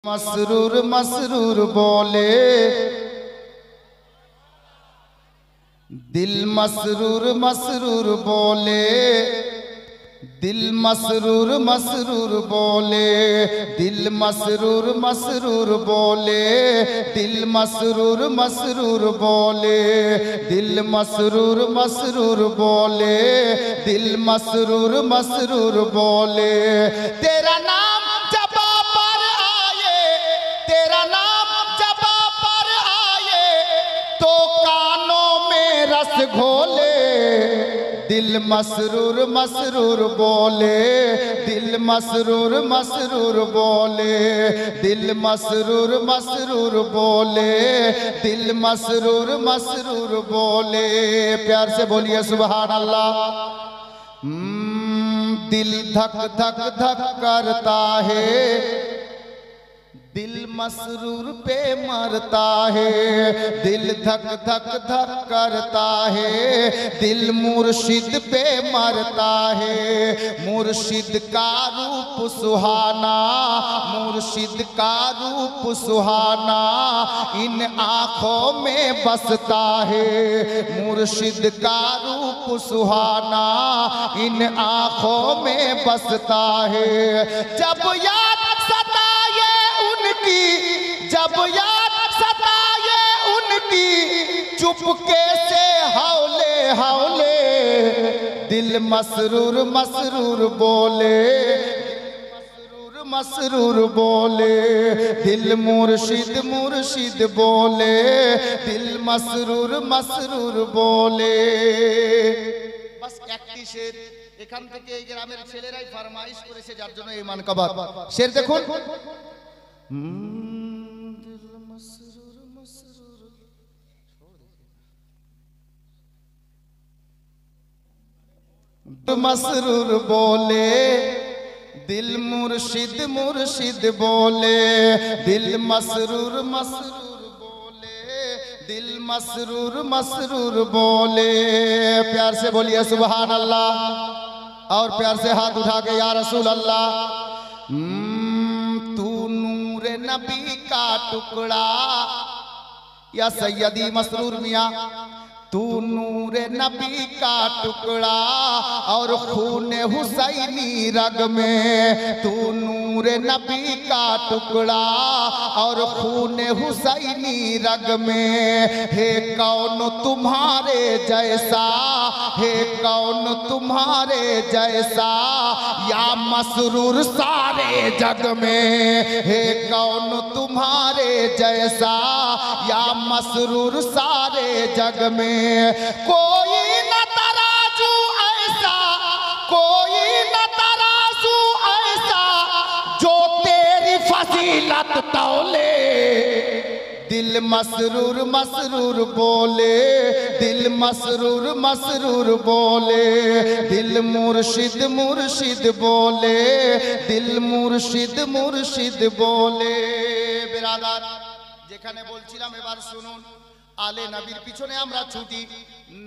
मसरूर मसरूर बोले दिल मसरूर मसरूर बोले दिल मसरूर मसरूर बोले दिल मसरूर मसरूर बोले दिल मसरूर मसरूर बोले दिल मसरूर मसरूर बोले दिल मसरूर मसरूर बोले तेरा नाम जबा पर आए तेरा नाम जबा पर आए तो कानों में रस घोले दिल मसरूर मसरूर बोले दिल मसरूर मसरूर बोले दिल मसरूर मसरूर बोले दिल मसरूर मसरूर बोले। प्यार से बोलिए सुभान अल्लाह। दिल धक धक धक करता है दिल मसरूर पे मरता है दिल धक धक धक करता है दिल मुर्शिद पे मरता है मुर्शिद का रूप सुहाना मुर्शिद का रूप सुहाना इन आँखों में बसता है मुर्शिद का रूप सुहाना इन आँखों में बसता है। जब याद सताए उनकी जब याद सताए उनकी चुपके से हौले हौले दिल मसरूर मसरूर बोले मसरूर मसरूर बोले दिल मुर्शिद मुर्शिद बोले दिल मसरूर मसरूर बोले। बस একটি শের এখান থেকে এই গ্রামের ছেলেরাই ফরমাইশ করেছে যার জন্য এই মানকাবাত শের দেখুন। मसरूर बोले दिल मुर्शिद मुर्शिद बोले दिल मसरूर मसरूर बोले दिल मसरूर मसरूर बोले। प्यार से बोलिए सुभान अल्लाह और प्यार से हाथ उठा के या रसूल अल्लाह। तू नूरे नबी का टुकड़ा या सैयदी मसरूर मियाँ तू नूरे नबी का टुकड़ा और खून हुसैनी रग में तू नूरे नबी का टुकड़ा और खून हुसैनी रग में है कौन तुम्हारे जैसा है कौन तुम्हारे जैसा या मसरूर सारे जग में है कौन तुम्हारे जैसा या मसरूर सारे जग में कोई न तराजू ऐसा कोई न तराजू ऐसा जो तेरी फजीलत तौले दिल मसरूर मसरूर बोले दिल मसरूर मसरूर बोले दिल मुर्शिद मुर्शिद बोले दिल मुर्शिद मुर्शिद बोले। बिरादार যেখানে বলছিলাম এবার শুনুন আলে নবীর পিছনে আমরা ছুটি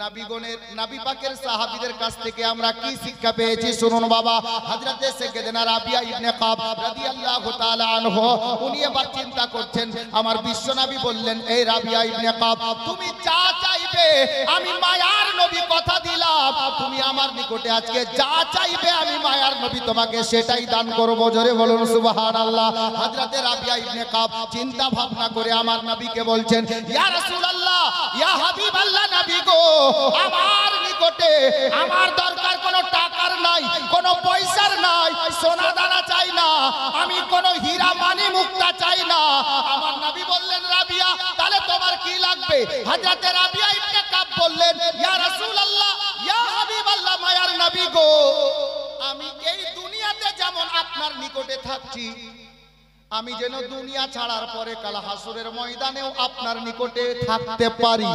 নবীগণের নবী পাকের সাহাবীদের কাছ থেকে আমরা কি শিক্ষা পেয়েছি শুনুন বাবা। হযরত সাইয়েদনা রাবিয়া ইবনে কাব রাদিয়াল্লাহু তাআলা আনহু উনি এবার চিন্তা করছেন আমার বিশ্ব নবী বললেন এই রাবিয়া ইবনে কাব তুমি যা চাইবে আমি মায়ার নবী কথা দিলাম তুমি আমার নিকটে আজকে যা চাইবে আমি মায়ার নবী তোমাকে সেটাই দান করব। জোরে বলুন সুবহানাল্লাহ। হযরত রাবিয়া ইবনে কাব চিন্তা ভাবনা করে আমার নবীকে বলছেন ইয়া রাসূলুল্লাহ ইয়া হাবিবাল্লাহ নবী গো আমার নিকটে আমার দরকার কোনো টাকার নাই কোনো পয়সার নাই সোনা দানা চাই না আমি কোনো হীরা মানি মুক্তা চাই না। আমার নবী বললেন রাবিয়া তাহলে তোমার কি লাগবে? হযরত রাবিয়া ইবনে কাব বললেন ইয়া রাসূলুল্লাহ ইয়া হাবিবাল্লাহ মায়ার নবী গো আমি এই দুনিয়াতে যেমন আপনার নিকটে থাকছি আমি যেন দুনিয়া ছাড়ার পরে কাল হাসরের ময়দানেও আপনার নিকটে থাকতে পারি।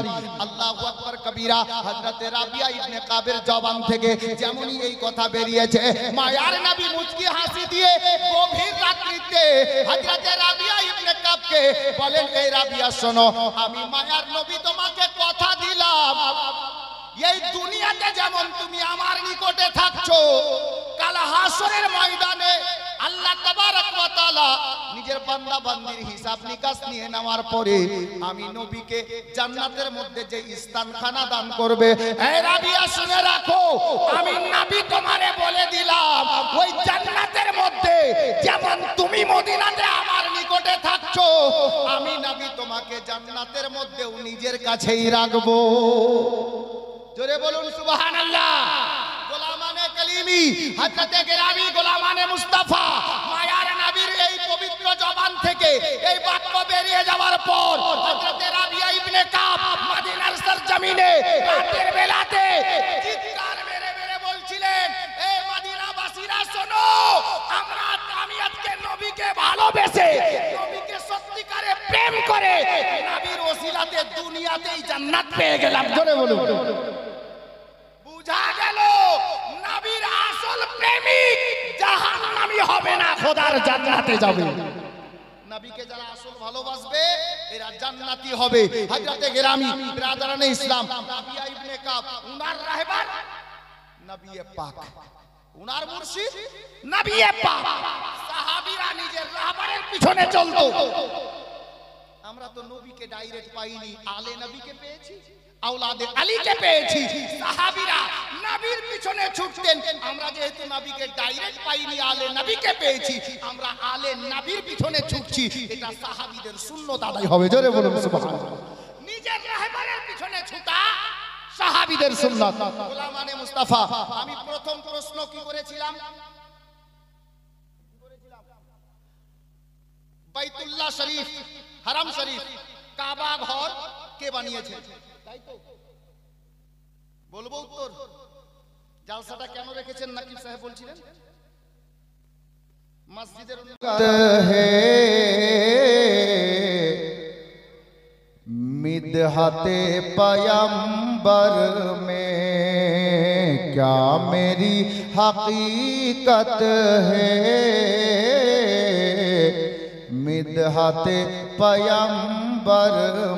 আল্লাহু আকবার কবীরা। হযরত রাবিয়া ইবনে কাবের জবান থেকে যেমনই এই কথা বেরিয়েছে মায়ার নবী মুচকি হাসি দিয়ে গভীর রাত্রিতে হযরত রাবিয়া ইবনে কাবকে বলেন এই রাবিয়া শোনো আমি মায়ার নবী তোমাকে কথা দিলাম এই দুনিয়াতে যেমন তুমি আমার নিকটে থাকছো কাল হাসরের ময়দানে আল্লাহ তাবারক ওয়া তাআলা নিজের বান্দা বান্দির হিসাব নিকাশ নিয়ে নেওয়ার পরে আমি নবীকে জান্নাতের মধ্যে যে স্থানখানা দান করবে, এই রাবিয়া শুনে রাখো, আমি নবী তোমারে বলে দিলাম ওই জান্নাতের মধ্যে যেমন তুমি মদিনাতে আমার নিকটে থাকছো, আমি নবী তোমাকে জান্নাতের মধ্যেও নিজের কাছেই রাখবো। জোরে বলুন সুবহানাল্লাহ। গোলামানে কালিমি হযরতে গেরামি গোলামানে মুস্তাফা মায়ার নবীর এই পবিত্র জবান থেকে এই বাক্য বেরিয়ে যাওয়ার পর হযরতে রাবিয়া ইবনে কাব মদিনার সরজমিনে রাতের বেলাতে চিৎকার মেরে মেরে বলছিলেন, এই মদিনাবাসীরা শোনো, আমি আজকে নবীকে ভালোবেসে নবীকে সত্যিকারে প্রেম করে নবীর ওসিলাতে দুনিয়াতেই জান্নাত পেয়ে গেলাম। জোরে বলুন। বুঝা গেল নবীর আসল প্রেমিক জাহান্নামী হবে না, খোদার জান্নাতে যাবে। নবীকে যারা আসল ভালোবাসবে এরা জান্নাতি হবে। হযরতে গেরামি বিরাদরানে ইসলাম রাবিয়া ইবনে কাব উনার রাহবার নবীয়ে পাক, উনার মুর্শিদ নবীয়ে পাক, সাহাবীরা নিজের রাহবারের পিছনে চলতো। আমরা তো নবীকে ডাইরেক্ট পাইনি, আলে নবীকে পেয়েছি, আওলাদে আলীকে পেয়েছি। সাহাবীরা নবীর পিছনে ছুটতেন, আমরা যেহেতু নবীকে ডাইরেক্ট পাইনি, আলে নবীকে পেয়েছি, আমরা আলে নবীর পিছনে ছুটছি। এটা সাহাবীদের সুন্নাত আদায় হবে। জোরে বলুন সুবহানাল্লাহ। নিজের রাহবারের পিছনে ছুটা সাহাবীদের সুন্নাত। গোলামানে মুস্তাফা, আমি প্রথম প্রশ্ন কি করেছিলাম? বাইতুল্লাহ শরীফ, হারাম শরীফ, কাবা ঘর কে বানিয়েছে? তাই তো বলবো উত্তর। জালসাটা কেন রেখেছেন নাকিব সাহেব বলছিলেন? মসজিদের मिदहते पयंबर में क्या मेरी हकीकत है, मिदहते पयंबर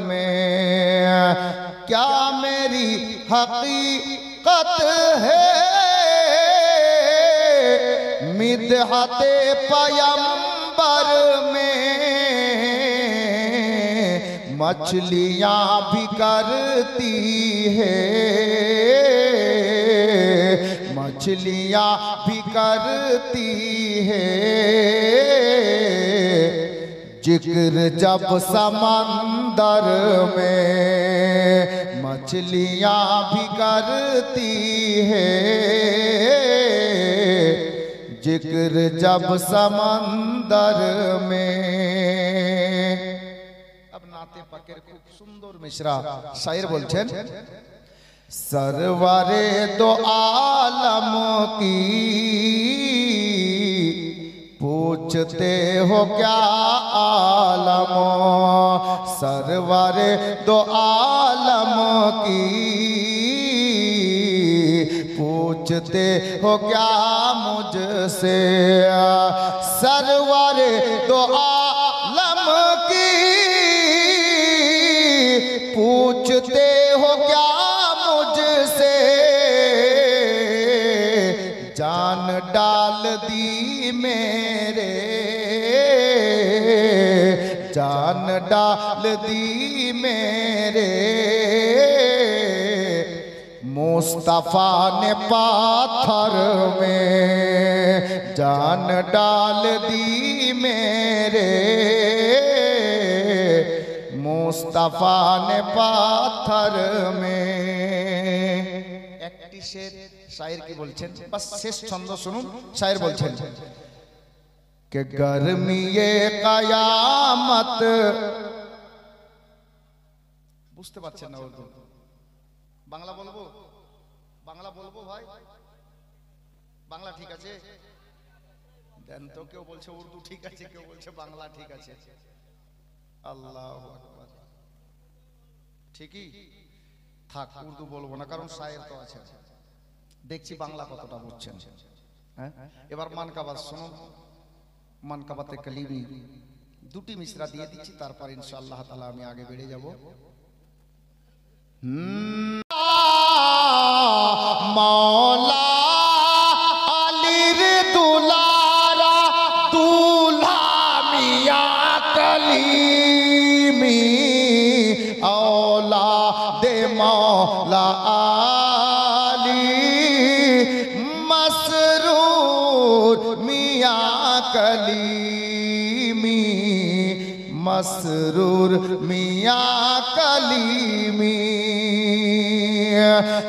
में क्या मेरी हकीकत है, मिदहते पयंबर में मछलियां भी करती है, मछलियां भी करती है, जिक्र जब समंदर में मछलियां भी करती है, जिक्र जब समंदर में। পাকের খুব সুন্দর মিশরা শায়ের বলছেন, सरवरे दो आलम की पूछते हो क्या आलम, सरवरे दो आलम की पूछते हो क्या मुझसे, सरवरे दो आलम की पूछते हो क्या मुझसे, जान डाल दी मेरे, जान डाल दी मेरे, मुस्तफा ने पाथर में जान डाल दी मेरे, मुस्तफा ने पाथर में। একটি শের শায়ের কি বলছেন, বাস শেষ ছন্দ শুনুন। শায়ের বলছেন कि गर्मी ये कयामत, বুঝতে পারছেন না উর্দু? বাংলা বলবো, বাংলা বলবো ভাই, বাংলা ঠিক আছে দেন তো। কেউ বলছে উর্দু ঠিক আছে, কেউ বলছে বাংলা ঠিক আছে। আল্লাহু আকবার, ঠিকই থাক, উর্দু বলবো না, কারণ শায়ের তো আছে। দেখছি বাংলা কতটা বুঝছেন। হ্যাঁ, এবার মানকাবাত শুনুন। মানকাবাতে কালিমি দুটি মিসরা দিয়ে দিচ্ছি, তারপর ইনশাআল্লাহ তাআলা আমি আগে বেড়ে যাব। মওলা আলীর দুলারা कलीमी औलादे मौला आली मसरूर मियां कलीमी मसरूर मियां कलीमी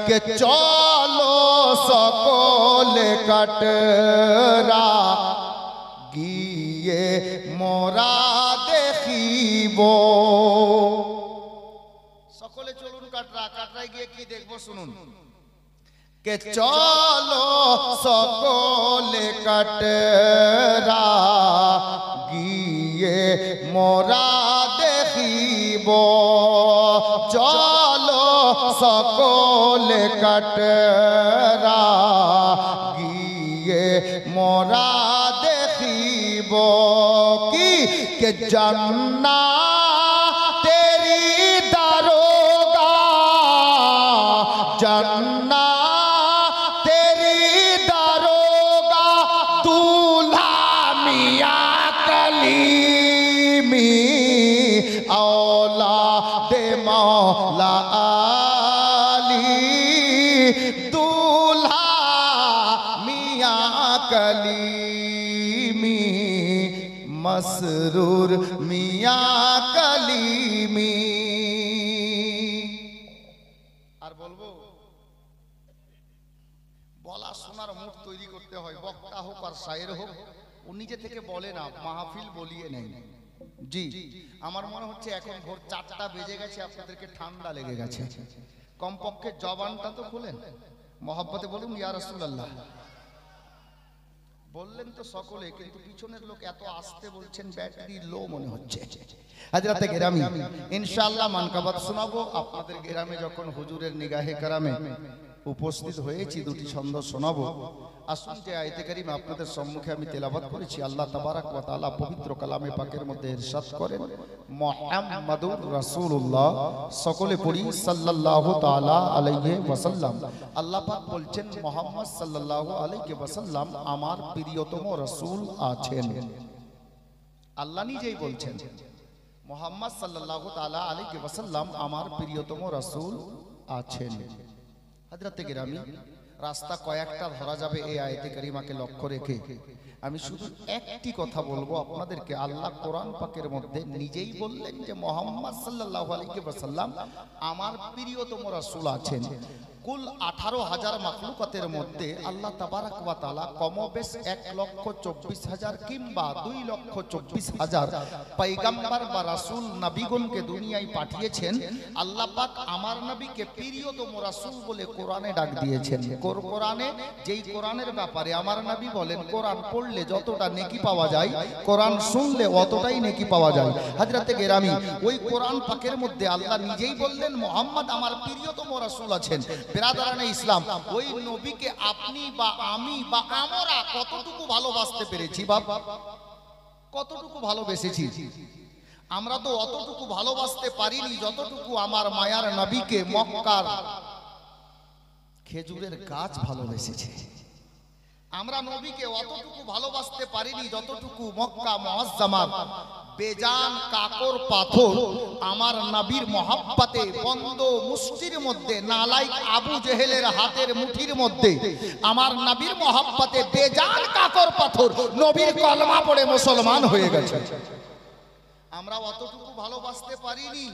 के चलो सकले कटरा গিয়ে মোরা দেখিব সকলে চলুন কাটরায় গিয়ে কি দেখবো শুনুন কে চলো সকলে কাটরা গিয়ে মোরা দেখিব চলো সকলে কাটরা গিয়ে মোরা দেখিব কি কে জান্নাত তেরি দারোগা জান্নাত তেরি দারোগা দুলা মিয়াঁ কলিমি औलादे मौला आली दूल्हा मियां कलीमी मसरूर मियां कलीमी আর বলবো বলা শোনার মুখ তৈরি করতে হয় বক্তা হোক আর শায়ের হোক ও নিজে থেকে বলে না মাহফিল বলিয়ে নেই জি আমার মনে হচ্ছে এখন ভোর 4টা বেজে গেছে আপনাদেরকে ঠান্ডা লেগে গেছে কমপক্ষে জবানটা তো খুলেন মহব্বতে বলুন ইয়া রাসূলুল্লাহ বললেন তো সকলে কিন্তু পিছনের লোক এত আস্তে বলছেন ব্যাটারি লো মনে হচ্ছে হযরতে গেরামি ইনশাআল্লাহ মানকাবাত শোনাবো আপনাদের গ্রামে যখন হুজুরের নিগাহে কারামে উপস্থিত হয়েছি দুটি ছন্দ শোনাবো আসুন যে আয়াতে কারিমা আপনাদের সম্মুখে আমি তেলাওয়াত করেছি আল্লাহ তাবারাক ওয়া তাআলা পবিত্র কালামে পাকের মধ্যে ইরশাদ করেন মুহাম্মাদুর রাসূলুল্লাহ সকলে পড়ি সাল্লাল্লাহু তাআলা আলাইহি ওয়াসাল্লাম আল্লাহ পাক বলছেন মুহাম্মদ সাল্লাল্লাহু আলাইহি ওয়াসাল্লাম আমার প্রিয়তম রাসূল আছেন আল্লাহ নিজেই বলছেন মুহাম্মদ সাল্লাল্লাহু তাআলা আলাইহি ওয়াসাল্লাম আমার প্রিয়তম রাসূল আছেন হযরতে গেরামি রাস্তা কয়েকটা ধরা যাবে এই আয়াতে কারিমাকে লক্ষ্য রেখে আমি শুধু একটি কথা বলবো আপনাদেরকে আল্লাহ কোরআন পাকের মধ্যে নিজেই বললেন যে মুহাম্মদ সাল্লাল্লাহু আলাইহি ওয়াসাল্লাম আমার প্রিয়তম রাসূল আছেন কুল 18,000 মাখলুকাতের মধ্যে আল্লাহ তাবারাক ওয়া তাআলা কমবেশ 1,24,000 কিংবা 2,24,000 পয়গম্বর বা রাসূল নবীগণকে দুনিয়ায় পাঠিয়েছেন আল্লাহ পাক আমার নবীকে প্রিয়তম রাসূল বলে কোরআনে ডাক দিয়েছেন কোরআনে যেই কোরআনের ব্যাপারে আমার নবী বলেন কোরআন পড়লে যতটা নেকি পাওয়া যায় কোরআন শুনলে অতটাই নেকি পাওয়া যায় হযরতে গেরামি ওই কোরআন পাকের মধ্যে আল্লাহ নিজেই বললেন মুহাম্মদ আমার প্রিয়তম রাসূল আছেন বিরাদরানে ইসলাম ওই নবীকে আপনি বা আমি বা আমরা কতটুকু ভালোবাসতে পেরেছি বাবা কতটুকু ভালোবেসেছি আমরা তো অতটুকু ভালোবাসতে পারিনি যতটুকু আমার মায়ার নবীকে মক্কার খেজুরের গাছ ভালোবেসেছে আমরা নবীকে অতটুকু ভালোবাসতে পারিনি যতটুকু মক্কা মুআজ্জামার বেজান কাকর পাথর আমার নবীর মহব্বতে বন্ধ মুষ্টির মধ্যে নালাইক আবু জেহেলের হাতের মুঠির মধ্যে আমার নবীর মহব্বতে বেজান কাকর পাথর নবীর কলমা পড়ে মুসলমান হয়ে গেছে আমরা অতটুকু ভালোবাসতে পারিনি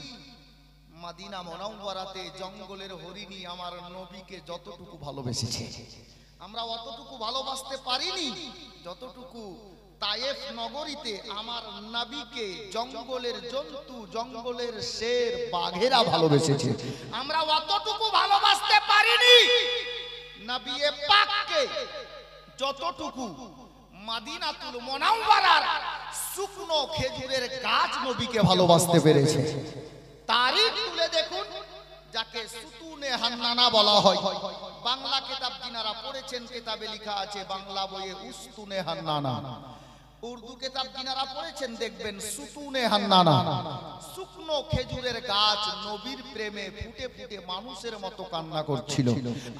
মদিনা মুনাওয়ারাতে জঙ্গলের হরিণী আমার নবীকে যতটুকু ভালোবেসেছে আমরা অতটুকু ভালোবাসতে পারিনি যতটুকু তায়েফ নগরীতে আমার নবীকে জঙ্গলের জন্তু জঙ্গলের শের বাঘেরা ভালোবেসেছে আমরা অতটুকু ভালোবাসতে পারিনি নবী পাককে যতটুকু মদিনাতুল মুনাওয়ারার শুকনো খেজুরের গাছ নবীকে ভালোবাসতে পেরেছে তারিখ তুলে দেখুন যাকে সুতুনে হান্নানা বলা হয় বাংলা কিতাব যিনারা পড়েছেন কিতাবে লেখা আছে বাংলা বইয়ে উস্তুনে হান্নানা উর্দু কিতাব যিনারা পড়েছেন দেখবেন সুতুনে হান্নানা, শুকনো খেজুরের গাছ নবীর প্রেমে ফুটে ফুটে মানুষের মতো কান্না করছিল।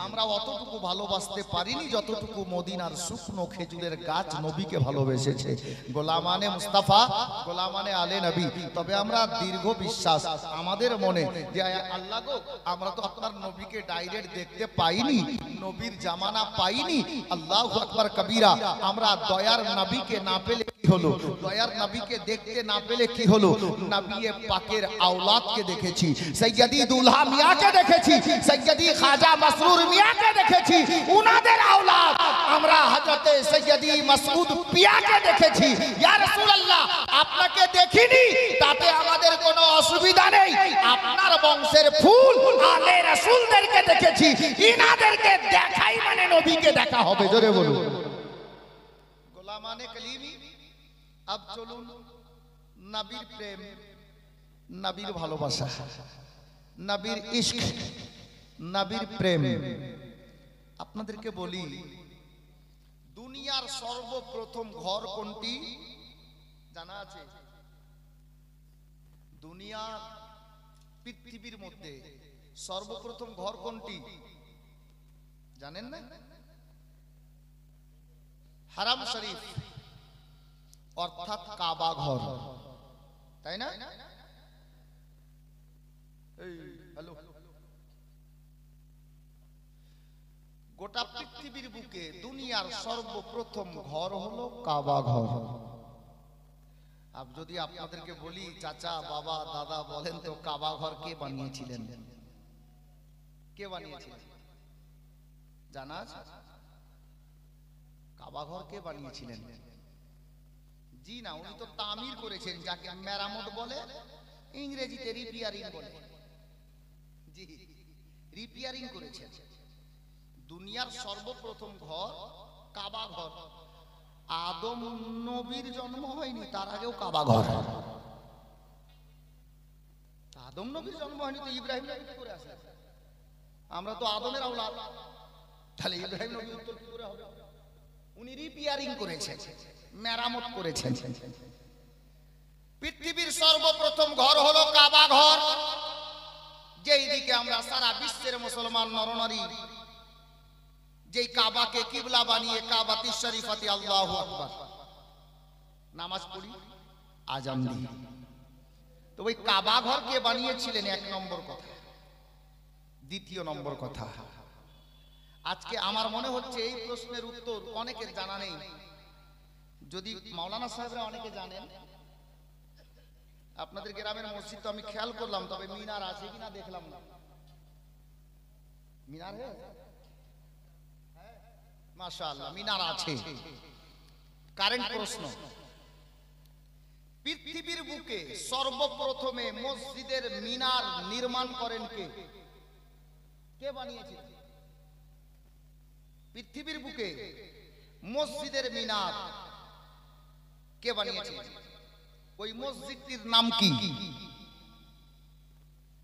আমরা অতটুকু ভালোবাসতে পারিনি যতটুকু মদিনার শুকনো খেজুরের গাছ নবীকে ভালোবেসেছে। গোলামানে মুস্তাফা, গোলামানে আলে নবী। তবে আমরা দীর্ঘ বিশ্বাস আমাদের মনে যে আল্লাহ গো, আমরা তো আপনার নবীকে ডাইরেক্ট দেখতে পাইনি, নবীর জামানা পাইনি। আল্লাহু আকবার কবীরা। আমরা দয়ার নবীকে না পেলে কি হলো, দয়ার নবীকে দেখতে না পেলে কি হলো? নবী পাকের আওলাদকে দেখেছি, সৈয়দি দুলহা মিয়াঁকে দেখেছি, সৈয়দি খাজা মাসরুর মিয়াঁকে দেখেছি, উনাদের আওলাদ আমরা হযরতে সৈয়দি মাসউদ পিয়াকে দেখেছি। ইয়া রাসূলুল্লাহ, আপনাকে দেখিনি তাতে আমাদের কোনো অসুবিধা নেই, আপনার বংশের ফুল আলে রাসূলদেরকে দেখেছি, ইনাদেরকে দেখাই মানে নবীকে দেখা হবে। জোরে বলুন গোলামানে কলিমি। আব চলুন নবীর প্রেম, নবীর ভালোবাসা, নবীর ইশক, নবীর প্রেম। আপনাদেরকে বলি, দুনিয়ার সর্বপ্রথম ঘর কোনটি জানা আছে? দুনিয়া পৃথিবীর মধ্যে সর্বপ্রথম ঘর কোনটি জানেন না? হারাম শরীফ অর্থাৎ কাবা ঘর, তাই না? হ্যালো, গোটা পৃথিবীর বুকে দুনিয়ার সর্বপ্রথম ঘর হলো কাবা ঘর। যদি আপনাদেরকে বলি চাচা, বাবা, দাদা বলেন তো কাবা ঘর কে বানিয়েছিলেন? কে বানিয়েছিলেন জানা আছে? কাবা ঘর কে বানিয়েছিলেন? জি না, উনি তো তামির করেছেন, যাকে মেরামত বলে, ইংরেজিতে রিপেয়ারিং বলে। জি, রিপেয়ারিং করেছেন। দুনিয়ার সর্বপ্রথম ঘর কাবা ঘর। আদম নবীর জন্ম হয়নি, তার আগেও কাবা ঘর। আদম নবীর জন্ম হয়নি তো ইব্রাহিম নবী কি করে আসে? আমরা তো আদমের আওলাদ, তাহলে ইব্রাহিম নবী উত্তর কি করে হবে? উনি রিপেয়ারিং করেছেন, মেরামত করেছেন। পৃথিবীর সর্বপ্রথম ঘর হলো কাবা ঘর, যেই দিকে আমরা সারা বিশ্বের মুসলমান নরনারী যেই কাবাকে কিবলা বানিয়ে কাবাতি শরীফাতি আল্লাহু আকবার নামাজ পড়ি, আজান দিই। তো ওই কাবা ঘর কে বানিয়েছিলেন? এক নম্বর কথা। দ্বিতীয় নম্বর কথা, আজকে আমার মনে হচ্ছে এই প্রশ্নের উত্তর অনেকের জানা নেই। যদি মাওলানা সাহেবরা অনেকে জানেন, আপনাদের গ্রামের মসজিদ তো আমি খেয়াল করলাম, তবে মিনার আছে কিনা দেখলাম না। মিনার মাশাআল্লাহ, মিনার আছে। কারেন্ট প্রশ্ন, পৃথিবীর বুকে সর্বপ্রথমে মসজিদের মিনার নির্মাণ করেন কে? কে বানিয়েছিলেন? পৃথিবীর বুকে মসজিদের মিনার কে বানিয়েছিলেন? ওই মসজিদটির নাম কি?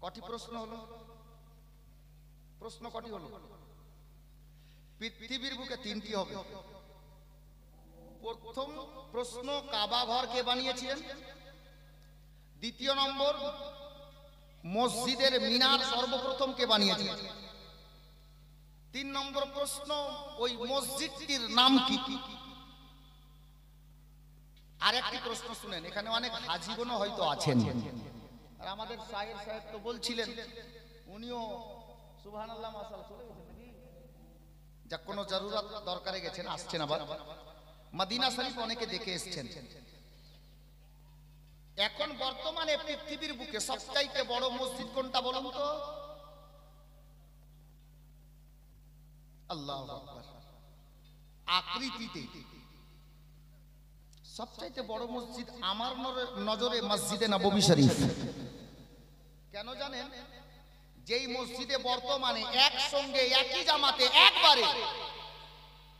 কটি প্রশ্ন হলো? প্রশ্ন কটি হলো? পৃথিবীর বুকে তিনটি হবে। প্রথম প্রশ্ন, কাবা ঘর কে বানিয়েছিলেন? দ্বিতীয় নম্বর, মসজিদের মিনার সর্বপ্রথম কে বানিয়েছিলেন? তিন নম্বর প্রশ্ন, ওই মসজিদটির নাম কি? আর একটি প্রশ্ন শুনেন, এখানে অনেক হাজীগণ হয়তো আছেন, আর আমাদের সাহেব তো বলছিলেন, উনিও সুবহানাল্লাহ মাশাআল্লাহ চলে গেছেন নাকি, যা কোনো জরুরত দরকারে গেছেন, আসছেন আবার। মদিনা শরীফ অনেকে দেখে এসেছেন। এখন বর্তমানে পৃথিবীর বুকে সবচাইতে বড় মসজিদ কোনটা বলুন তো? আল্লাহু আকবার। আকৃতিতে সবচাইতে বড় মসজিদ আমার নজরে মসজিদে নববী শরীফ। কেন জানেন? যেই মসজিদে বর্তমানে একসঙ্গে একই জামাতে একবারে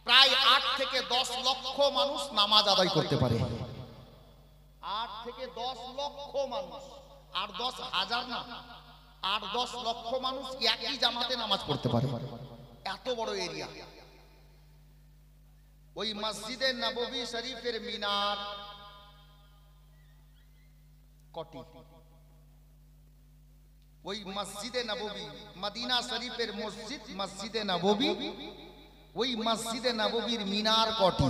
প্রায় 8 থেকে 10 লক্ষ মানুষ নামাজ আদায় করতে পারে। 8 থেকে 10 লক্ষ মানুষ, আর 10,000 না, 8-10 লক্ষ মানুষ একই জামাতে নামাজ পড়তে পারে। এত বড় এরিয়া। ওই মসজিদে নববী শরীফের মিনার কটি? ওই মসজিদে নববী, মদিনা শরীফের মসজিদ মসজিদে নববী, ওই মসজিদে নববীর মিনার কটি?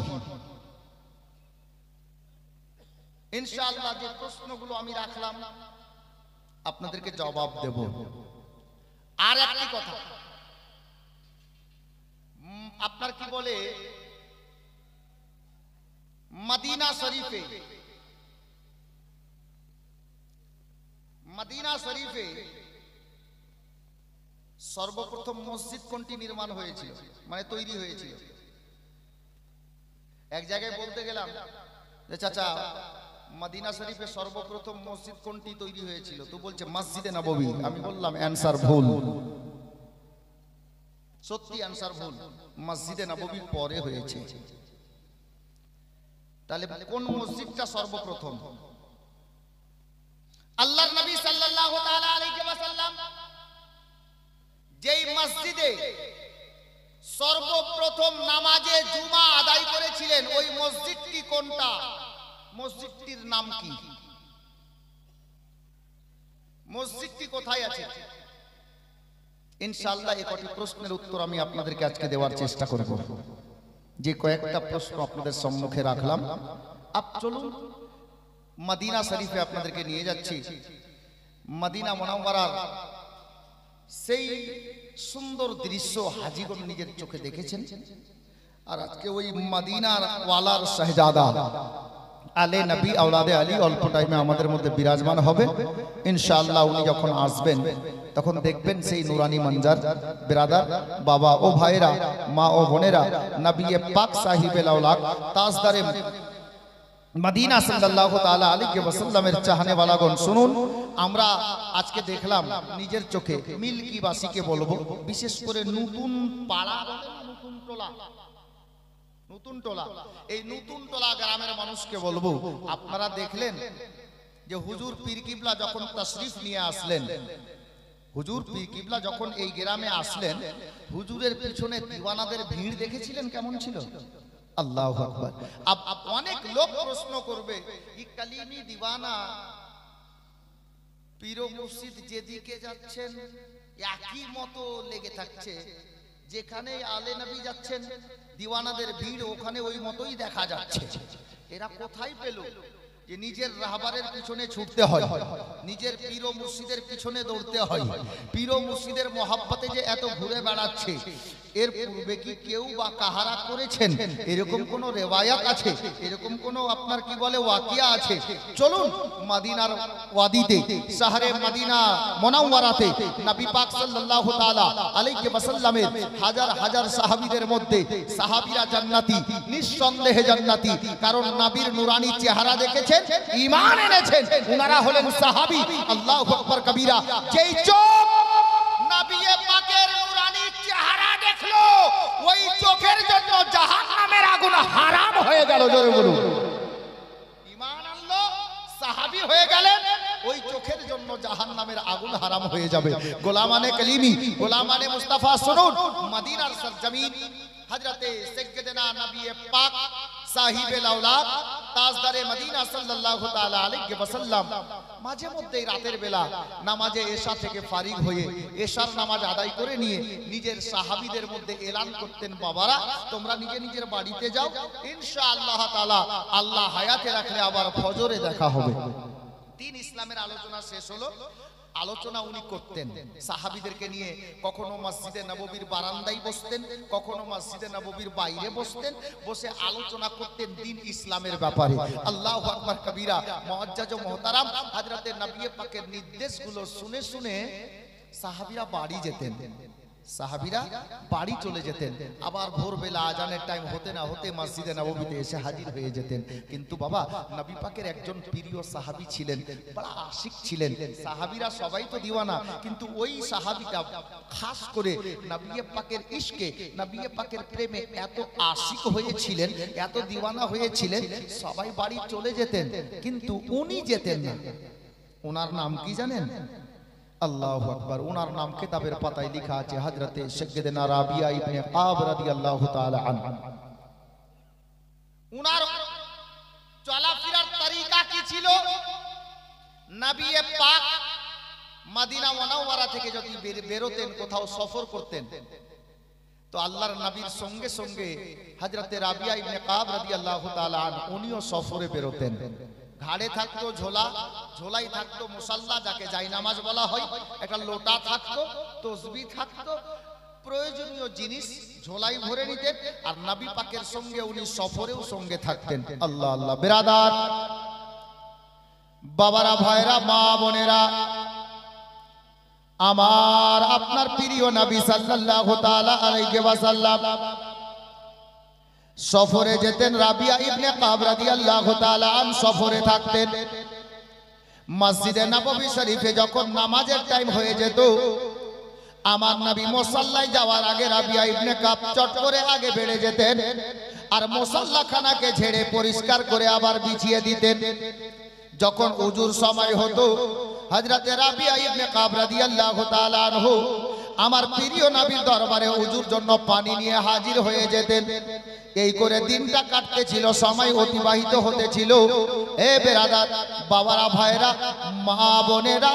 ইনশাআল্লাহ যে প্রশ্নগুলো আমি রাখলাম আপনাদেরকে জবাব দেব। আর একটি কথা, আপনার কি বলে মদিনা শরীফে, মদিনা শরীফে সর্বপ্রথম মসজিদ কোনটি নির্মাণ হয়েছিল, মানে তৈরি হয়েছিল? এক জায়গায় বলতে গেলাম যে চাচা মদিনা শরীফে সর্বপ্রথম মসজিদ কোনটি তৈরি হয়েছিল, তো বলছে মসজিদে নববী। আমি বললাম অ্যানসার ভুল। সত্যি অ্যানসার ভুল, মসজিদে নববী পরে হয়েছে। তাহলে কোন মসজিদটা সর্বপ্রথম? আল্লাহর নবী সাল্লাল্লাহু তাআলা আলাইহি ওয়াসাল্লাম যেই মসজিদে সর্বপ্রথম নামাজে জুমা আদায় করেছিলেন, ওই মসজিদটি কোনটা? মসজিদটির নাম কি? মসজিদটি কোথায় আছে? ইনশাআল্লাহ এই কটি প্রশ্নের উত্তর আমি আপনাদেরকে আজকে দেওয়ার চেষ্টা করব। যে কয়েকটা প্রশ্ন আপনাদের সম্মুখে রাখলাম, চলুন মদিনা শরীফে আপনাদেরকে নিয়ে যাচ্ছি। মদিনা মুনাওয়ারার সেই সুন্দর দৃশ্য হাজীগণ নিজের চোখে দেখেছেন। আর আজকে ওই মদিনার ওয়ালার শাহজাদা আলে নবী আওলাদে আলী অল্প টাইমে আমাদের মধ্যে বিরাজমান হবে ইনশাআল্লাহ। উনি যখন আসবেন তখন দেখবেন সেই নুরানি মঞ্জার। বিরাদার, বাবা ও ভাইরা, মা ও বোনেরা, নবী পাক সাহিবে লাউলাক তাজদারে মদিনা সাল্লাল্লাহু তাআলা আলাইহি ওয়াসাল্লামের চাহনে ওয়ালাগণ, শুনুন। আমরা আজকে দেখলাম নিজের চোখে, মিল্কিবাসীকে বলবো, বিশেষ করে নতুন পাড়া, নতুন টোলা, নতুন টোলা, এই নতুন টোলা গ্রামের মানুষকে বলবো, আপনারা দেখলেন যে হুজুর পীর কিবলা যখন তাশরীফ নিয়ে আসলেন, হুজুর পীর কিবলা যখন এই গ্রামে আসলেন, হুজুরের পিছনে দিওয়ানাদের ভিড় দেখেছিলেন কেমন ছিল? আল্লাহু আকবার। অনেক লোক প্রশ্ন করবে, এই কালিমি দিওয়ানা পীর মুর্শিদ যেদিকে যাচ্ছেন একই মতো লেগে থাকছে, যেখানে আলে নবী যাচ্ছেন দিওয়ানাদের ভিড় ওখানে ওই মতোই দেখা যাচ্ছে। এরা কোথায় পেল যে নিজের রাহবারের পিছনে ছুটতে হয়, নিজের পীর ও মুর্শিদের পিছনে দৌড়তে হয়, পীর ও মুর্শিদের মহাব্বতে যে এত ঘুরে বেড়াচ্ছে? এর পূর্বে কি কেউ বা কাহারা করেছেন? এরকম কোন রেওয়ায়াত আছে? এরকম কোন আপনার কি বলে ওয়াকিয়া আছে? চলুন মদিনার ওয়াদিতে, শহরে মদিনা মুনাওয়ারাতে নবী পাক সাল্লাল্লাহু তাআলা আলাইহি ওয়াসাল্লামের হাজার হাজার সাহাবীদের মধ্যে সাহাবীরা জান্নাতি, নিঃসন্দেহে জান্নাতি, কারণ নবীর নুরানি চেহারা দেখেছেন, ঈমান এনেছেন, উনারা হলেন সাহাবী। আল্লাহু আকবার কবীরা। যেই চোখ নবী পাকের নুরানি চেহারা দেখলো, ওই চোখের জন্য জাহান্নামের আগুন হারাম হয়ে গেল। জোরে বলুন। ঈমান আনলো, সাহাবী হয়ে গেলেন, ওই চোখের জন্য জাহান্নামের আগুন হারাম হয়ে যাবে। গোলামানে কালিমি, গোলামানে মুস্তাফা, শুনুন মদিনার সরজমিন হযরতে সাইয়্যিদনা নবী পাক সাহিবে লাউলাক তাজদারে মদিনা সাল্লাল্লাহু তাআলা আলাইহি ওয়াসাল্লাম মাঝে মধ্যে রাতের বেলা নামাজে এশা থেকে ফারিগ হয়ে এশার নামাজ আদায় করে নিয়ে নিজের সাহাবীদের মধ্যে এলান করতেন, বাবারা তোমরা নিজে নিজের বাড়িতে যাও, ইনশাআল্লাহ তাআলা আল্লাহ হায়াতে রাখলে আবার ফজরে দেখা হবে। তিন ইসলামের আলোচনা শেষ হলো। আলোচনা উনি করতেন সাহাবীদেরকে নিয়ে, কখনো মসজিদে নববীর বারান্দায় বসতেন, কখনো মসজিদে নববীর বাইরে বসতেন, বসে আলোচনা করতেন দ্বীন ইসলামের ব্যাপারে। আল্লাহু আকবার কবীরা। মুআজ্জাজ ও মুহতারাম, হযরতে নবী পাকের নির্দেশগুলো শুনে শুনে সাহাবীরা বাড়ি যেতেন, সাহাবীরা বাড়ি চলে যেতেন। আবার ভোরবেলা আজানের টাইম হতে না হতে মসজিদে নববীতে এসে হাজির হয়ে যেতেন। কিন্তু বাবা, নবী পাকের একজন প্রিয় সাহাবী ছিলেন, বড় আশিক ছিলেন। সাহাবীরা সবাই তো দিওয়ানা, কিন্তু ওই সাহাবীটা খাস করে নবী পাকের ইশকে, নবী পাকের প্রেমে এত আশিক হয়েছিলেন, এত দিওয়ানা হয়েছিলেন, সবাই বাড়ি চলে যেতেন কিন্তু উনি যেতেন না। ওনার নাম কি জানেন? আল্লাহু আকবার। ওনার নাম কিতাবের পাতায় লেখা আছে হযরতে সাইয়্যিদনা রাবিয়া ইবনে কাব রাদিয়াল্লাহু তাআলা আনহু। উনার চলাফেরার তরিকা কি ছিল? নবী পাক মদিনা মুনাওয়ারা থেকে যদি বেরোতেন, কোথাও সফর করতেন, তো আল্লাহর নবীর সঙ্গে সঙ্গে হযরতে রাবিয়া ইবনে কাব রাদিয়াল্লাহু তাআলা আনহু উনিও সফরে বেরোতেন। ঘাড়ে থাকতো ঝোলা, ঝোলাই থাকতো মুসাল্লা, যাকে জায়নামাজ বলা হয়, একটা লোটা থাকতো, তসবিহ থাকতো, প্রয়োজনীয় জিনিস ঝোলাই ভরে নিতেন। আর নবী পাকের সঙ্গে উনি সফরেও সঙ্গে থাকতেন। আল্লাহ আল্লাহ। বিরাদার, বাবারা, ভাইরা, মা বোনেরা, আমার আপনার প্রিয় নবী সাল্লাল্লাহু তাআলা আলাইহি ওয়াসাল্লাম সফরে যেতেন। রাবিয়া ইবনে কাব রাদিয়াল্লাহু তাআলা আন সফরে থাকতেন। মসজিদে নববী শরীফে যখন নামাজের টাইম হয়ে যেত, আমার নবী মুসাল্লায় যাওয়ার আগে রাবিয়া ইবনে কাব চট করে আগে বেড়ে যেতেন আর মুসাল্লাখানাকে ঝেড়ে পরিষ্কার করে আবার বিছিয়ে দিতেন। যখন উজুর সময় হতো, হযরতে রাবিয়া ইবনে কাব রাদিয়াল্লাহু তাআলা আনহু আমার প্রিয় নবীর দরবারে উজুর জন্য পানি নিয়ে হাজির হয়ে যেতেন। এই করে দিনটা কাটতেছিল, সময় অতিবাহিত হতেছিল। এ বেরাদার, বাবারা, ভাইরা, মা বোনেরা,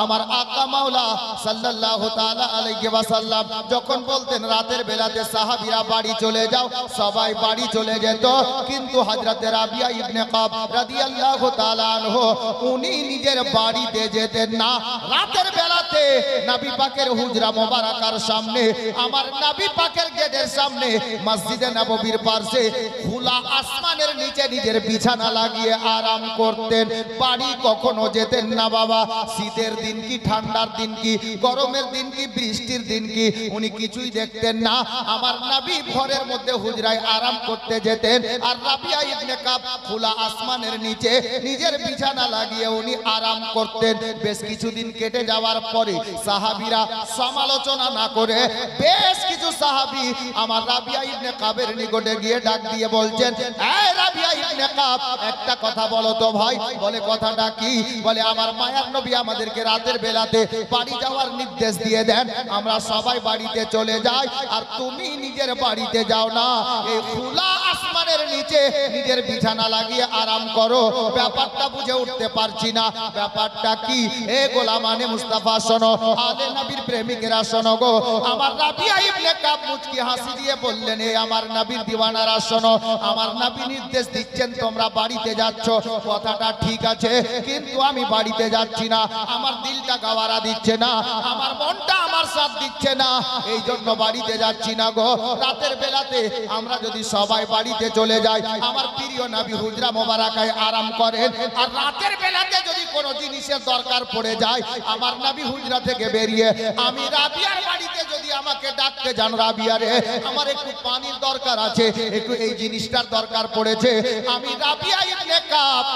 আমার আকা মাওলা সাল্লাল্লাহু তাআলা আলাইহি ওয়াসাল্লাম যখন বলতেন রাতের বেলাতে সাহাবীরা বাড়ি চলে যাও, সবাই বাড়ি চলে যেত। কিন্তু হযরতে রাবিয়া ইবনে কাব রাদিয়াল্লাহু তাআলা আনহু উনি নিজের বাড়িতে যেতেন না। রাতের বেলাতে নবী পাকের হুজরা মোবারকার সামনে, আমার নবী পাকের গেটের সামনে মসজিদে নববীর পাশে খোলা আসমানের নিচে নিজের বিছানা লাগিয়ে আরাম করতেন। বাড়ি কখনো যেতেন না বাবা। শীতের দিন কি, ঠান্ডার দিন কি, গরমের দিন কি, বৃষ্টির দিন কি, উনি কিছুই দেখতেন না। আমার নবী ঘরের মধ্যে হুজরায় আরাম করতে যেতেন আর রাবিয়া ইবনে কাব খোলা আসমানের নিচে নিজের বিছানা লাগিয়ে উনি আরাম করতেন। বেশ কিছুদিন কেটে যাওয়ার পরে সাহাবীরা সমালোচনা না করে বেশ কিছু সাহাবী আমার রাবিয়া ইবনে কাবের নিকটে গিয়ে ডাক দিয়ে বলছেন, এই রাবিয়া ইবনে কাব, একটা কথা বলো তো ভাই। বলে, কথাটা কি? বলে, আমার মায়ার নবী আমাদেরকে রাতের বেলাতে বাড়ি যাওয়ার নির্দেশ দিয়ে দেন, আমরা সবাই বাড়িতে চলে যাই আর তুমি নিজের বাড়িতে যাও না, এই খোলা আসমানের নিচে নিজের বিছানা লাগিয়ে আরাম করো। ব্যাপারটা বুঝে উঠতে পারছি না, ব্যাপারটা কি? এ গোলামানে মুস্তাফা শোনো, আলে নবীর প্রেমিকেরা শোনো গো। আমার রাবিয়া ইবনে কাব মুচকি হাসি দিয়ে বললেন, এ আমার নবীর দিওয়ানারা শোনো, আমার নবী নির্দেশ দিচ্ছেন তোমরা বাড়িতে যাচ্ছ, কথাটা ঠিক আছে, কিন্তু আমি বাড়িতে যাচ্ছি না। আমার দিলটা গাওয়ারা দিচ্ছে না, আমার মনটা আমার সাথ দিচ্ছে না, এই জন্য বাড়িতে যাচ্ছি না গো। রাতের বেলাতে আমরা যদি সবাই বাড়িতে চলে যাই, আমার প্রিয় নবী হুজরা মোবারকায় আরাম করেন, আর রাতের বেলাতে যদি কোনো জিনিসের দরকার পড়ে যায়, আমার নবী হুজরা থেকে বেরিয়ে আমি রাবিয়ার বাড়িতে যদি আমাকে ডাকতে যান, রাবিয়া রে, আমার একটু পানির দরকার আছে, একটু এই জিনিসটার দরকার পড়েছে, আমি রাবিয়া ইবনে কাব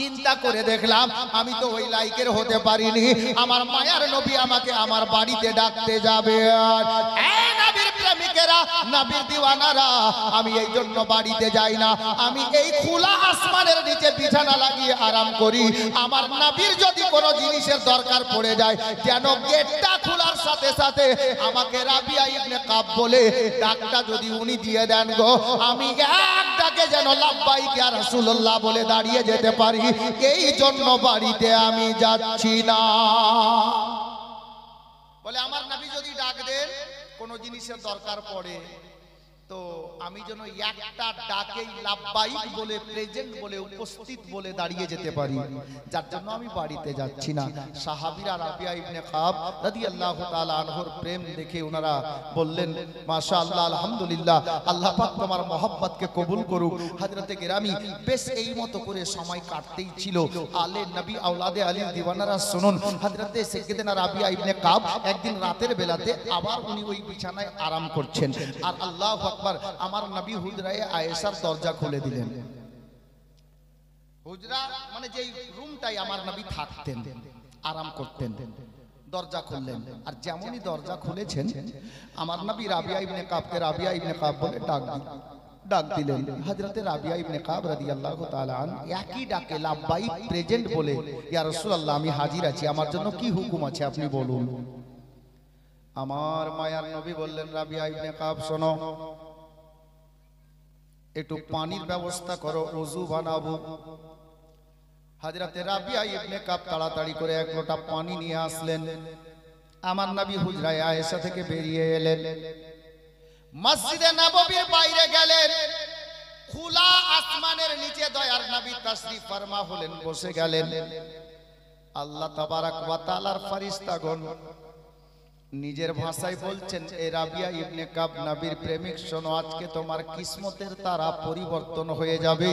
চিন্তা করে দেখলাম আমি তো ওই লাইকের হতে পারিনি, আমার মায়ার নবী আমাকে আমার বাড়িতে ডাকতে যাবে। আর এই নবীর প্রেমিকেরা, নবীর দিওয়ানারা, আমি এই জন্য বাড়িতে যাই না, আমি এই খোলা আসমানের নিচে বিছানা লাগিয়ে আরাম করি। আমার নবীর যদি কোনো জিনিসের দরকার পড়ে যায়, যেন গেটটা খোলার সাথে সাথে আমাকে রাবিয়া ইবনে কাব বলে ডাকটা যদি উনি দিয়ে দেন গো, আমি এক ডাকে যেন লাব্বাইক ইয়া রাসূলুল্লাহ বলে দাঁড়িয়ে যেতে পারি। এই জন্য বাড়িতে আমি যাচ্ছি না। বলে, আমার নবী যদি ডাক দেন, কোনো জিনিসের দরকার পড়ে, তো আমি যেন একটা ডাকেই লাব্বাইক বলে, প্রেজেন্ট বলে, উপস্থিত বলে দাঁড়িয়ে যেতে পারি, যার জন্য আমি বাড়িতে যাচ্ছি না। সাহাবীরা রাবিয়া ইবনে কাব রাদিয়াল্লাহু তাআলা আনহুর প্রেম দেখে ওনারা বললেন, মাশাআল্লাহ, আলহামদুলিল্লাহ, আল্লাহ পাক তোমার মহব্বতকে কবুল করুক। হযরতে গেরামি বেশ এই মতো করে সময় কাটতেই ছিল। আলে নবী আওলাদে আলী দিওয়ানারা শুনুন, হযরতে সাইয়্যিদানা রাবিয়া ইবনে কাব একদিন রাতের বেলাতে আবার উনি ওই বিছানায় আরাম করছেন, আর আল্লাহু আকবার, আমার নবী হুজরায়ে আয়েশার দরজা খুলে দিলেন। হুজরা মানে যেই রুমটাই আমার নবী থাকতেন, আরাম করতেন, দরজা খুললেন। আর যেমনই দরজা খুলেছেন, আমার নবী রাবিয়া ইবনে কাবকে রাবিয়া ইবনে কাব বলে ডাক দিলেন। হযরতে রাবিয়া ইবনে কাব রাদিয়াল্লাহু তাআলা আন একই ডাকে লাব্বাইক, প্রেজেন্ট বলে, ইয়া রাসূলুল্লাহ, আমি হাজির আছি, আমার জন্য কি হুকুম আছে আপনি বলুন। আমার মায়ার নবী বললেন, রাবিয়া ইবনে কাব শোনো, একটু পানির ব্যবস্থা করো, ওযু বানাবো। হযরতে রাবিয়া ইবনে কাব তাড়াতাড়ি করে এক লোটা পানি নিয়ে আসলেন। আমার নবী হুজরায়ে আয়েশা থেকে বেরিয়ে এলেন, মসজিদে নববীর বাইরে গেলেন। খোলা আসমানের নিচে দয়ার নবী তাশরীফ ফরমা হলেন, বসে গেলেন। আল্লাহ তাবারাক ওয়া তাআলার ফেরেশতাগণ নিজের ভাষায় বলছেন, এ রাবিয়া ইবনে কাব নবীর প্রেমিক, শোনো, আজকে তোমার কিসমতের তারা পরিবর্তন হয়ে যাবে।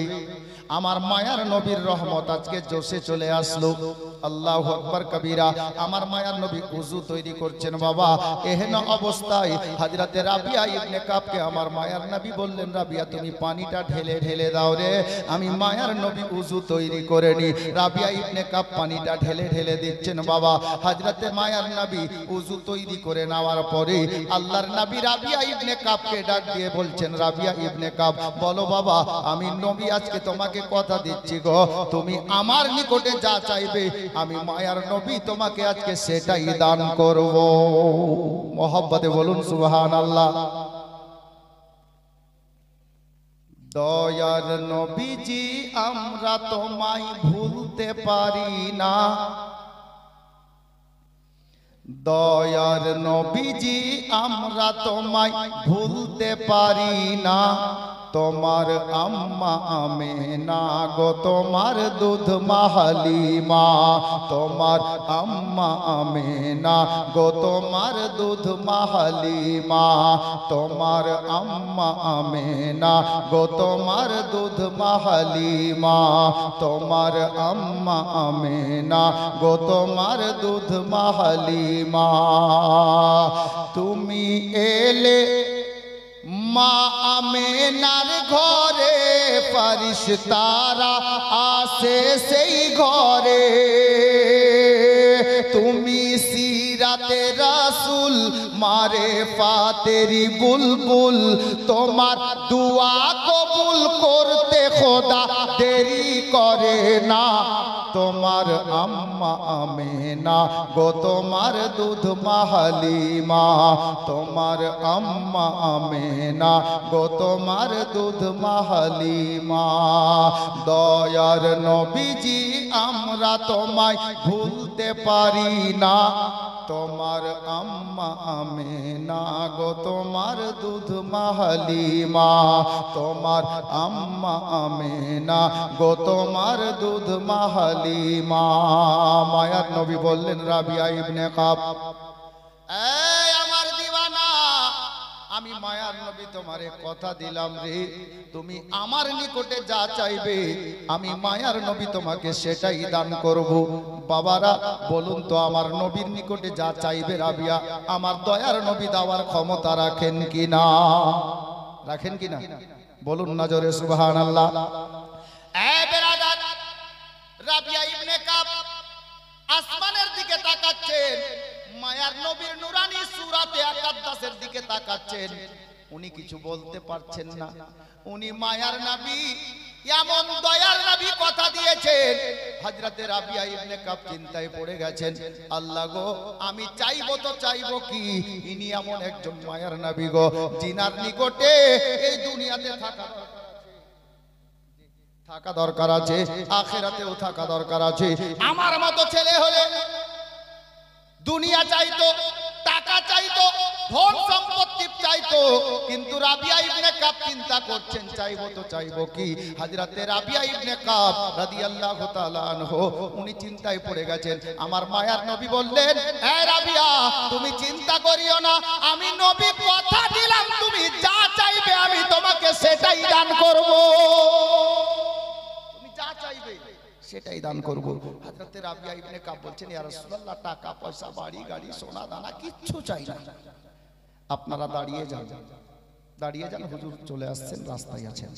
আমার মায়ার নবীর রহমত আজকে জোশে চলে আসলো। আল্লাহু আকবার কবীরা। আমার মায়ার নবী ওযু তৈরি করছেন। বাবা, এহেন অবস্থায় হযরতে রাবিয়া ইবনে কাবকে আমার মায়ার নবী বললেন, রাবিয়া তুমি পানিটা ঢেলে ঢেলে দাও রে, আমি মায়ার নবী ওযু তৈরি করে নি। রাবিয়া ইবনে কাব পানিটা ঢেলে ঢেলে দিচ্ছেন। বাবা, হযরতে মায়ার নবী ওযু তৈরি করে নেওয়ার পরে আল্লাহর নবী রাবিয়া ইবনে কাবকে ডাক দিয়ে বলছেন, রাবিয়া ইবনে কাব, বলো বাবা, আমি নবী আজকে তোমাকে কথা দিচ্ছি গো, তুমি আমার নিকটে যা চাইবে আমি মায়ার নবী তোমাকে আজকে সেটাই দান করব। মহব্বতে বলুন সুবহানাল্লাহ। দয়ার নবীজি আমরা তোমায় ভুলতে পারি না, দয়ার নবীজি আমরা তোমায় ভুলতে পারি না। তোমার আম্মা আমেনা গো, তোমার দুধ মাহালিমা, তোমার আম্মা আমেনা গো, তোমার দুধ মাহালিমা, তোমার আম্মা আমেনা গো, তোমার দুধ মাহালিমা, তোমার আম্মা আমেনা গো, তোমার দুধ মাহালিমা। তুমি এলে মা আমেনার ঘরে, ফেরেশতারা আসে সেই ঘরে। তুমি সিরাতে রাসূল মারেফাতেরি বুলবুল, তোমার দুয়া কবুল করতে খোদা দেরি করে না। তোমার আম্মা আমেনা গো, তোমার দুধ মাহালিমা, তোমার আম্মা আমেনা গো, তোমার দুধ মাহালিমা। দয়ার নবীজি আমরা তোমায় ভুলতে পারি না, তোমার আম্মা আমেনা গো, তোমার দুধ মাহালিমা, তোমার আম্মা আমেনা গো, তোমার দুধ মাহালিমা। মায়ার নবী বললেন, রাবিয়া ইবনে কাব, এই আমার দিওয়ানা, আমি মায়ার নবী তোমারে কথা দিলাম রে, তুমি আমার নিকটে যা চাইবে আমি মায়ার নবী তোমাকে সেটাই দান করব। বাবারা বলুন তো, আমার নবীর নিকটে যা চাইবে রাবিয়া আমার দয়ার নবী দেওয়ার ক্ষমতা রাখেন কিনা? রাখেন কিনা? বলুন না জোরে সুবহানাল্লাহ। এ বেরাদার, রাবিয়া ইবনে কাব আসমানের দিকে তাকাচ্ছেন, মায়ার নবীর নুরানি সূরাতে আকাদ্দাসের দিকে তাকাচ্ছেন। উনি কিছু বলতে পারছেন না। উনি মায়ার নবী, এমন দয়ার নবী কথা দিয়েছেন। হযরতে রাবিয়া ইবনে কাব চিন্তায় পড়ে গেছেন, আল্লাহ গো, আমি চাইবো তো চাইবো কি, ইনি এমন একজন মায়ার নবী গো, জিনার নিকটে এই দুনিয়াতে থাকা দরকার আছে, আখিরাতেও থাকা দরকার আছে। আমার মতো ছেলে হলে দুনিয়া চাইতো, টাকা চাইতো, ধন সম্পত্তি চাইতো, কিন্তু রাবিয়া ইবনে কাব চিন্তা করছেন, চাইবো তো চাইবো কি। হযরতে রাবিয়া ইবনে কাব রাদিয়াল্লাহু তাআলা আনহু উনি চিন্তায় পড়ে গেছেন। আমার মায়ার নবী বললেন, হে রাবিয়া, তুমি চিন্তা করিও না, আমি নবী কথা দিলাম, তুমি যা চাইবে আমি তোমাকে সেটাই দান করব। তুমি যা চাইবে সেটাই দান করব। হযরতে রাবিয়া ইবনে কাব বলছেন, ইয়া রাসূলুল্লাহ, টাকা পয়সা, বাড়ি গাড়ি, সোনা দানা কিচ্ছু চাই না। আপনারা দাঁড়িয়ে যান, দাঁড়িয়ে যান, হুজুর চলে আসছেন, রাস্তায় আছেন।